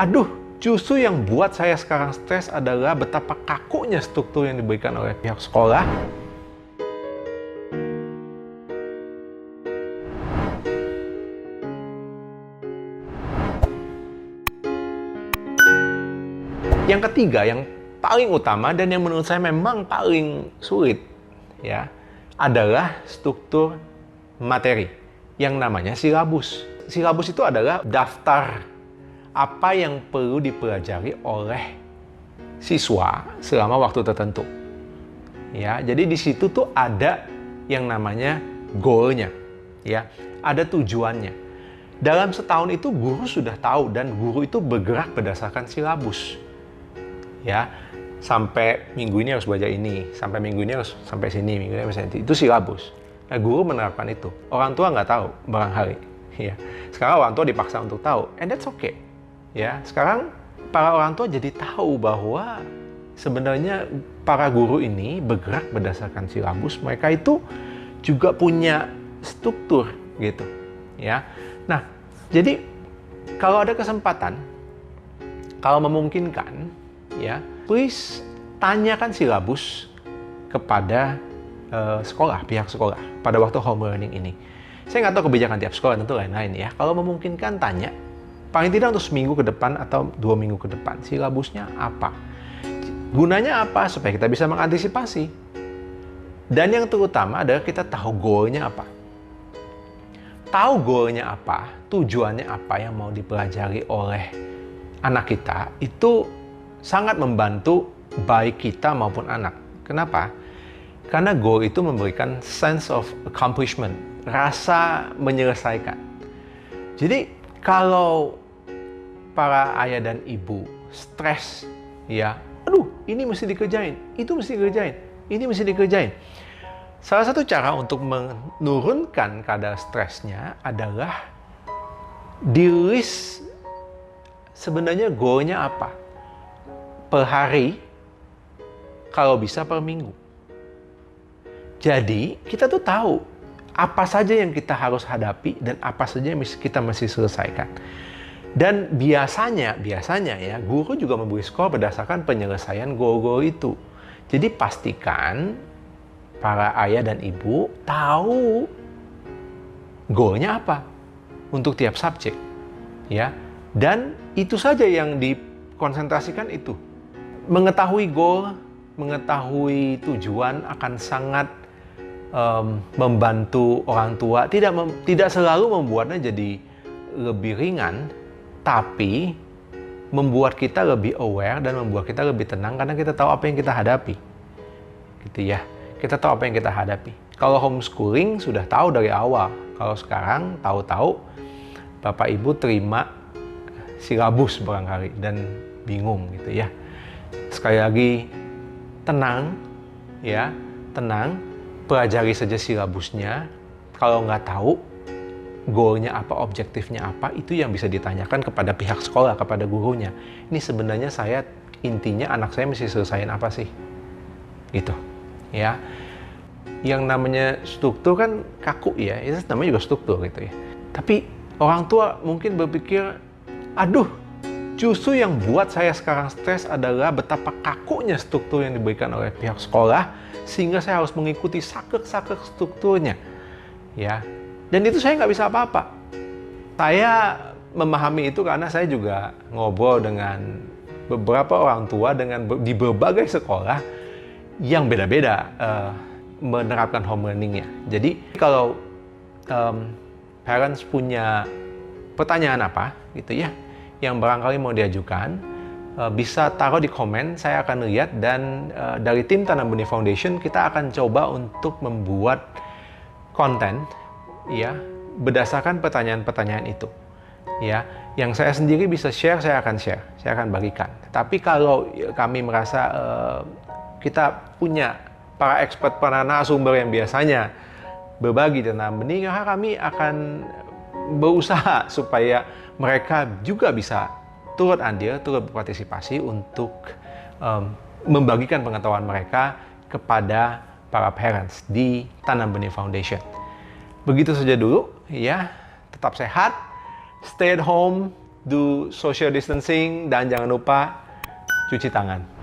Aduh, justru yang buat saya sekarang stres adalah betapa kakunya struktur yang diberikan oleh pihak sekolah. Yang ketiga, yang paling utama dan yang menurut saya memang paling sulit, ya, adalah struktur materi yang namanya silabus. Silabus itu adalah daftar apa yang perlu dipelajari oleh siswa selama waktu tertentu. Ya, jadi di situ tuh ada yang namanya goal-nya, ya, ada tujuannya. Dalam setahun itu guru sudah tahu dan guru itu bergerak berdasarkan silabus. Ya, sampai minggu ini harus belajar ini, sampai minggu ini harus sampai sini, minggu ini sampai sini. Itu silabus. Nah, guru menerapkan itu. Orang tua nggak tahu barangkali. Ya, sekarang orang tua dipaksa untuk tahu, and that's okay. Ya, sekarang para orang tua jadi tahu bahwa sebenarnya para guru ini bergerak berdasarkan silabus. Mereka itu juga punya struktur gitu, ya. Nah, jadi kalau ada kesempatan, kalau memungkinkan, ya, please tanyakan silabus kepada sekolah, pihak sekolah pada waktu home learning ini. Saya nggak tahu kebijakan tiap sekolah, tentu lain-lain ya. Kalau memungkinkan, tanya. Paling tidak untuk seminggu ke depan atau 2 minggu ke depan, silabusnya apa? Gunanya apa? Supaya kita bisa mengantisipasi. Dan yang terutama adalah kita tahu goalnya apa. Tahu goalnya apa, tujuannya apa yang mau dipelajari oleh anak kita, itu sangat membantu baik kita maupun anak. Kenapa? Karena goal itu memberikan sense of accomplishment, rasa menyelesaikan. Jadi kalau para ayah dan ibu stres, ya, aduh, ini mesti dikerjain, itu mesti dikerjain, ini mesti dikerjain. Salah satu cara untuk menurunkan kadar stresnya adalah di list sebenarnya goalnya apa. Per hari, kalau bisa per minggu. Jadi, kita tuh tahu apa saja yang kita harus hadapi dan apa saja yang kita mesti selesaikan. Dan biasanya ya, guru juga memberi skor berdasarkan penyelesaian goal-goal itu. Jadi pastikan para ayah dan ibu tahu goalnya apa untuk tiap subjek, ya. Dan itu saja yang dikonsentrasikan itu. Mengetahui goal, mengetahui tujuan akan sangat membantu orang tua. Tidak selalu membuatnya jadi lebih ringan, tapi membuat kita lebih aware dan membuat kita lebih tenang karena kita tahu apa yang kita hadapi. Gitu ya. Kita tahu apa yang kita hadapi. Kalau homeschooling sudah tahu dari awal. Kalau sekarang tahu-tahu Bapak Ibu terima silabus barangkali dan bingung gitu ya. Sekali lagi, tenang ya, tenang, pelajari saja silabusnya. Kalau nggak tahu goalnya apa, objektifnya apa, itu yang bisa ditanyakan kepada pihak sekolah, kepada gurunya. Ini sebenarnya intinya anak saya mesti selesaiin apa sih? Gitu, ya. Yang namanya struktur kan kaku ya, itu namanya juga struktur gitu ya. Tapi orang tua mungkin berpikir, aduh, justru yang buat saya sekarang stres adalah betapa kakunya struktur yang diberikan oleh pihak sekolah, sehingga saya harus mengikuti sakek-sakek strukturnya, ya. Dan itu saya nggak bisa apa-apa. Saya memahami itu karena saya juga ngobrol dengan beberapa orang tua di berbagai sekolah yang beda-beda menerapkan home learning-nya. Jadi kalau parents punya pertanyaan apa gitu ya, yang barangkali mau diajukan, bisa taruh di komen, saya akan lihat, dan dari tim Tanam Benih Foundation kita akan coba untuk membuat konten ya berdasarkan pertanyaan-pertanyaan itu. Ya, yang saya sendiri bisa share, saya akan bagikan. Tapi kalau kami merasa kita punya para expert, para narasumber yang biasanya berbagi tentang benih, kami akan berusaha supaya mereka juga bisa turut andil, turut berpartisipasi untuk membagikan pengetahuan mereka kepada para parents di Tanam Benih Foundation. Begitu saja dulu ya, tetap sehat, stay at home, do social distancing, dan jangan lupa cuci tangan.